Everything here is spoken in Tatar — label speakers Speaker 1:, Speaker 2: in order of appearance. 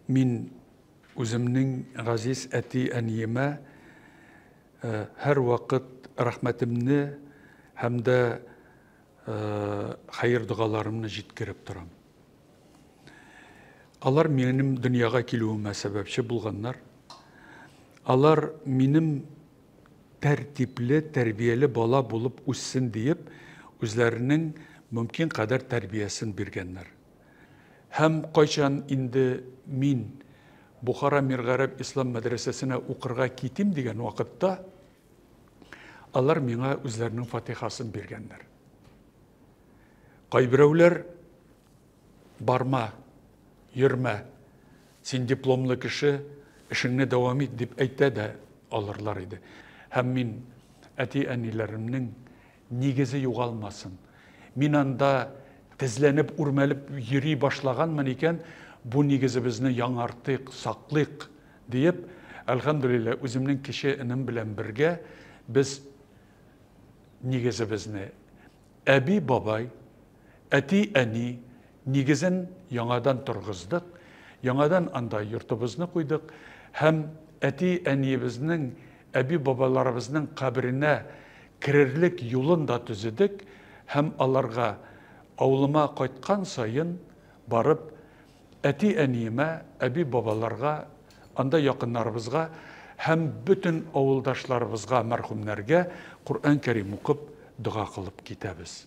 Speaker 1: Мин үземнең газиз әти-әниемә һәр вакыт рәхмәтемне һәм дә хәйр дугаларымны җиткереп торам. Алар минем дөньяга килүемә сәбәпче булганнар. Алар минем тәртипле, тәрбияле бала булып үссен диеп, үзләренең мөмкин кадәр тәрбиясен биргәннәр. Һәм кайчан инде мин Бухара Миргарәп ислам мәдрәсәсенә укырга китим дигән вакытта, алар миңа үзләренең фатихасын биргәннәр. Кайберәүләр барма, йөрмә, син дипломлы кеше, эшеңне дәвам ит дип әйтә дә алырлар иде. Һәм мин әти-әниләремнең нигезе югалмасын. Мин анда тезләнеп, үрмәлеп йөри башлаганмын икән, бу нигезебезне яңартыйк, саклыйк диеп, әлхәмдүлилләh, үземнең кече энем белән бергә без нигезебезне әби-бабай, әти-әни нигезен яңадан торгыздык, яңадан анда йортыбызны куйдык һәм әти-әниебезнең, әби-бабаларыбызның каберенә керерлек юлын да төзедек һәм аларга авылыма кайткан сайын барып әти-әниемә, әби-бабаларга, анда якыннарыбызга һәм бөтен авылдашларыбызга, мәрхүмнәргә Куръан Кәрим укып, дуга кылып китәбез.